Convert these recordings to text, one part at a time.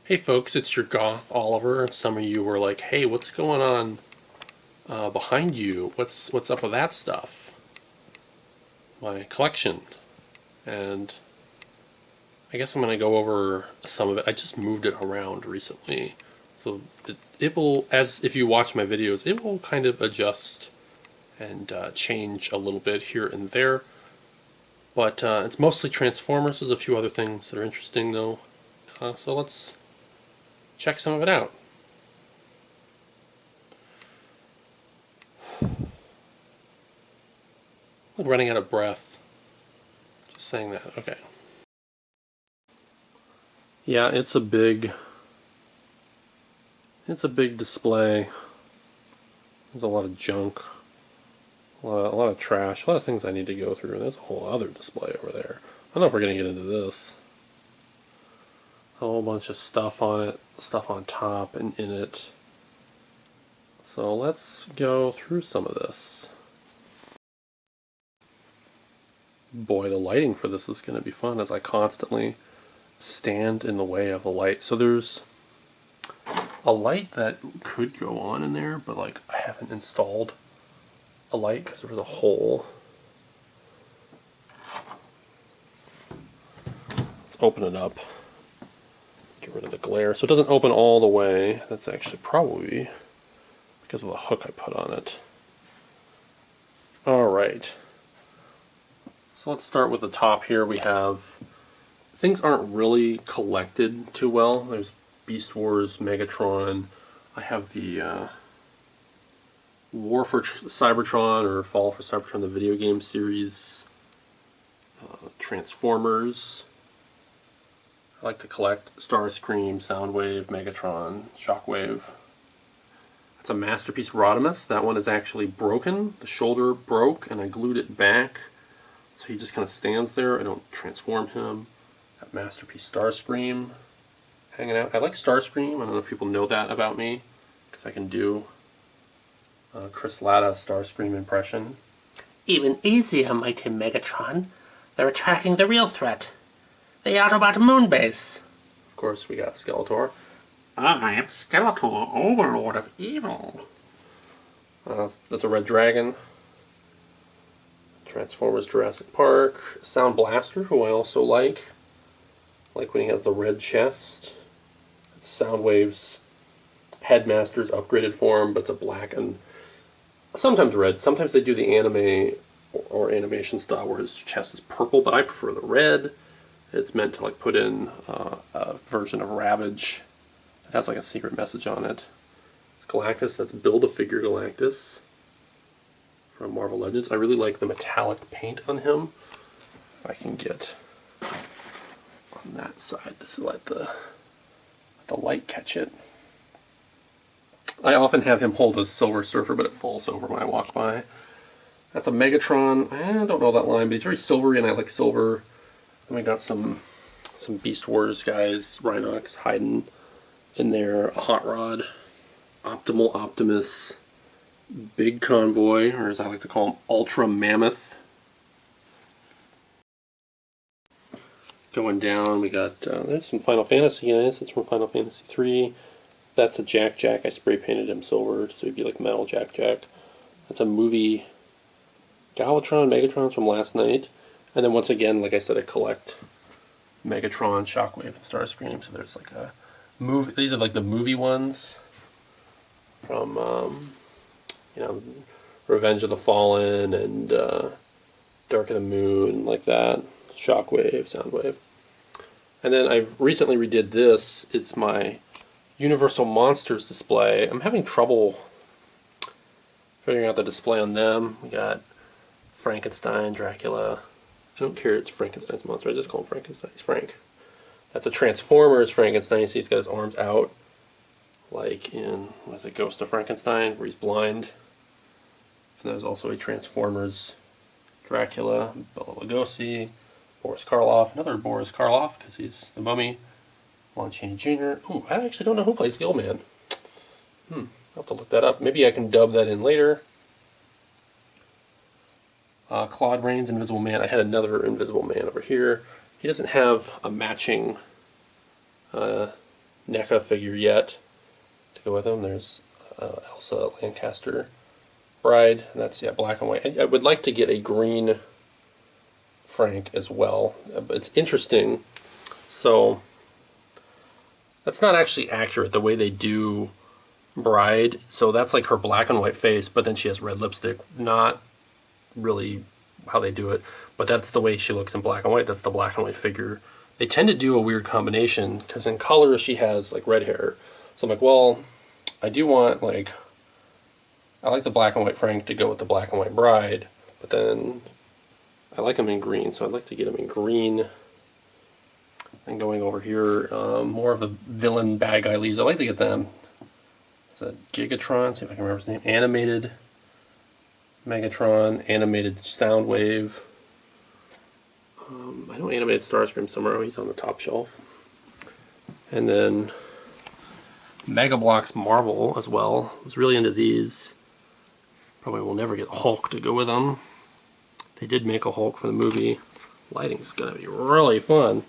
Hey folks, it's your Goth Oliver. Some of you were like, "Hey, what's going on behind you? What's up with that stuff?" My collection, and I guess I'm gonna go over some of it. I just moved it around recently, so it will, as if you watch my videos, it will kind of adjust and change a little bit here and there. But it's mostly Transformers. There's a few other things that are interesting though, so let's check some of it out. I'm running out of breath. Just saying that. Okay. Yeah, it's a big display. There's a lot of junk, a lot of trash, a lot of things I need to go through. There's a whole other display over there. I don't know if we're gonna get into this. A whole bunch of stuff on it, stuff on top and in it. So let's go through some of this. Boy, the lighting for this is going to be fun as I constantly stand in the way of the light. So there's a light that could go on in there, but like I haven't installed a light because there was a hole. Let's open it up. Get rid of the glare. So it doesn't open all the way. That's actually probably because of the hook I put on it. Alright. So let's start with the top here. We have... Things aren't really collected too well. There's Beast Wars, Megatron. I have the War for Cybertron, or Fall for Cybertron, the video game series. Transformers. I like to collect Starscream, Soundwave, Megatron, Shockwave. That's a Masterpiece Rodimus. That one is actually broken. The shoulder broke and I glued it back. So he just kind of stands there. I don't transform him. That Masterpiece Starscream hanging out. I like Starscream. I don't know if people know that about me, because I can do Chris Latta Starscream impression. Even easier, mighty Megatron. They're attacking the real threat. The Autobot Moonbase. Of course, we got Skeletor. I am Skeletor, Overlord of Evil. That's a Red Dragon. Transformers Jurassic Park. Sound Blaster, who I also like. Like when he has the red chest. It's Soundwave's Headmaster's upgraded form, but it's a black and sometimes red. Sometimes they do the anime or animation style where his chest is purple, but I prefer the red. It's meant to like put in a version of Ravage. It has like a secret message on it. It's Galactus. That's Build-A-Figure Galactus from Marvel Legends. I really like the metallic paint on him. If I can get on that side, just to let the light catch it. I often have him hold a Silver Surfer, but it falls over when I walk by. That's a Megatron. I don't know that line, but he's very silvery, and I like silver. Then we got some Beast Wars guys, Rhinox hiding in there, a Hot Rod, Optimal Optimus, Big Convoy, or as I like to call him, Ultra Mammoth. Going down, we got, there's some Final Fantasy guys. That's from Final Fantasy 3. That's a Jack Jack. I spray painted him silver, so he'd be like metal Jack Jack. That's a movie Galvatron, Megatron's from last night. And then once again, like I said, I collect Megatron, Shockwave, and Starscream. So there's like a movie. These are like the movie ones from, Revenge of the Fallen and Dark of the Moon, like that. Shockwave, Soundwave. And then I've recently redid this. It's my Universal Monsters display. I'm having trouble figuring out the display on them. We got Frankenstein, Dracula. I don't care, it's Frankenstein's monster. I just call him Frankenstein. He's Frank. That's a Transformers Frankenstein. See, he's got his arms out, like in, what is it, Ghost of Frankenstein, where he's blind. And there's also a Transformers Dracula, Bela Lugosi, Boris Karloff, another Boris Karloff, because he's the Mummy, Lon Chaney Jr. Ooh, I actually don't know who plays Gilman. I'll have to look that up. Maybe I can dub that in later. Claude Rains, Invisible Man. I had another Invisible Man over here. He doesn't have a matching NECA figure yet to go with them. There's Elsa Lancaster Bride, and that's, yeah, black and white. I would like to get a green Frank as well, but it's interesting. So that's not actually accurate the way they do Bride. So that's like her black and white face, but then she has red lipstick. Not really how they do it, but that's the way she looks in black and white. That's the black and white figure. They tend to do a weird combination because in color she has like red hair. So I'm like, well, I do want like, I like the black and white Frank to go with the black and white Bride, but then I like him in green, so I'd like to get him in green. And going over here, more of the villain bad guy leads. I'd like to get them. It's a Gigatron, see if I can remember his name. Animated Megatron, animated Soundwave. I know animated Starscream somewhere. Oh, he's on the top shelf. And then Mega Bloks Marvel as well. I was really into these. Probably will never get Hulk to go with them. They did make a Hulk for the movie. Lighting's gonna be really fun.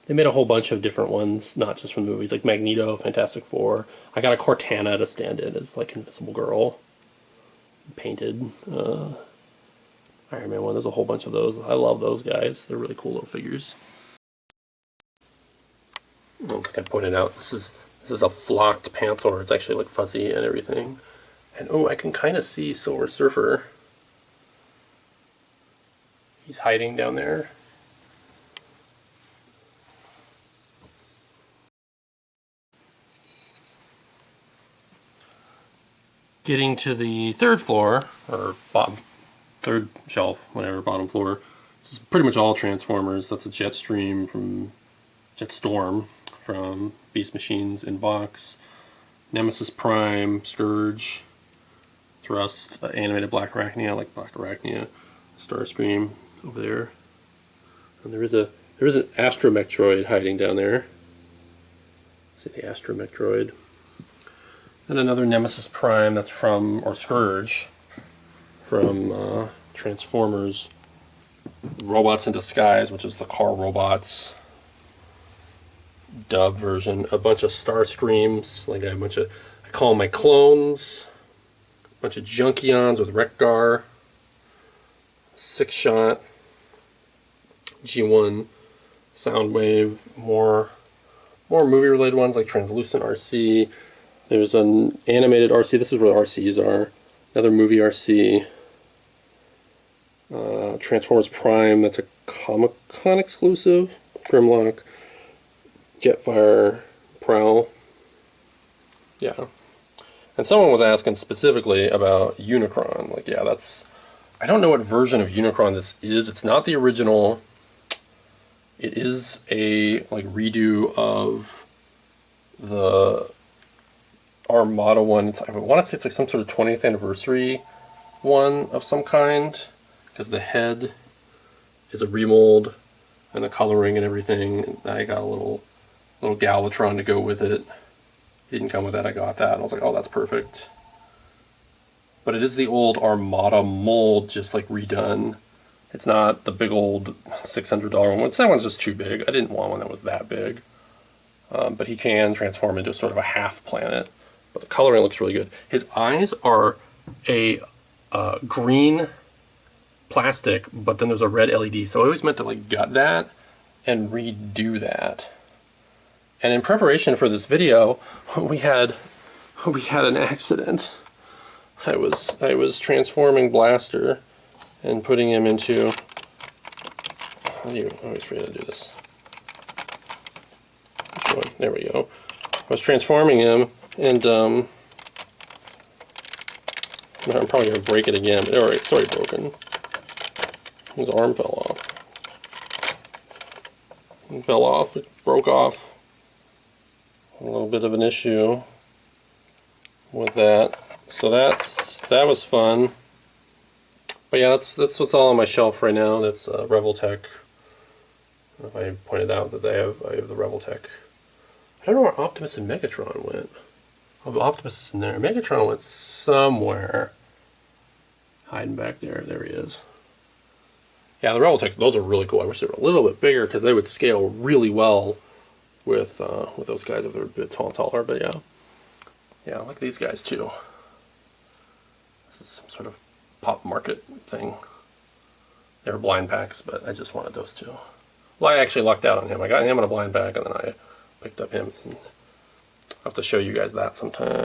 They made a whole bunch of different ones, not just from the movies, like Magneto, Fantastic Four. I got a Cortana to stand in as like Invisible Girl. Painted. Iron Man one. There's a whole bunch of those. I love those guys. They're really cool little figures. I don't think I pointed out. This is a flocked Panther. It's actually like fuzzy and everything. And oh, I can kind of see Silver Surfer. He's hiding down there. Getting to the third floor, or bottom, third shelf, whatever, bottom floor. This is pretty much all Transformers. That's a Jetstream from Jetstorm from Beast Machines in box. Nemesis Prime, Scourge, Thrust, animated Black Arachnia. I like Black Arachnia. Starscream over there. And there is an Astromectroid hiding down there. See the Astromectroid. And another Nemesis Prime that's from, or Scourge, from Transformers Robots in Disguise, which is the car robots dub version. A bunch of Starscreams, like a bunch of, I call them my clones. A bunch of Junkions with Wreck-Gar. Six Shot. G1. Soundwave. More movie-related ones like Translucent RC. There's an animated RC. This is where the RCs are. Another movie RC. Transformers Prime. That's a Comic-Con exclusive. Grimlock. Jetfire. Prowl. Yeah. And someone was asking specifically about Unicron. Like, yeah, that's... I don't know what version of Unicron this is. It's not the original. It is a, like, redo of the Armada one. I want to say it's like some sort of 20th anniversary one of some kind, because the head is a remold and the coloring and everything. And I got a little Galvatron to go with it. He didn't come with that. I got that, and I was like, oh, that's perfect. But it is the old Armada mold, just like redone. It's not the big old $600 one. That one's just too big. I didn't want one that was that big. But he can transform into sort of a half planet. But the coloring looks really good. His eyes are a green plastic, but then there's a red LED. So I always meant to like gut that and redo that. And in preparation for this video, we had an accident. I was transforming Blaster and putting him into. How do you always forget to do this? Which one? There we go. I was transforming him, and I'm probably gonna break it again. But it's already broken. His arm fell off. It fell off. It broke off. A little bit of an issue with that. So that was fun. But yeah, that's what's all on my shelf right now. That's Revoltech. I don't know if I pointed out that I have the Revoltech. I don't know where Optimus and Megatron went. Oh, Optimus is in there. Megatron went somewhere. Hiding back there. There he is. Yeah, the Revoltech, those are really cool. I wish they were a little bit bigger because they would scale really well with those guys if they're a bit taller. But yeah, I like these guys too. This is some sort of pop market thing. They were blind packs, but I just wanted those two. Well, I actually lucked out on him. I got him in a blind pack, and then I picked up him. I'll have to show you guys that sometime.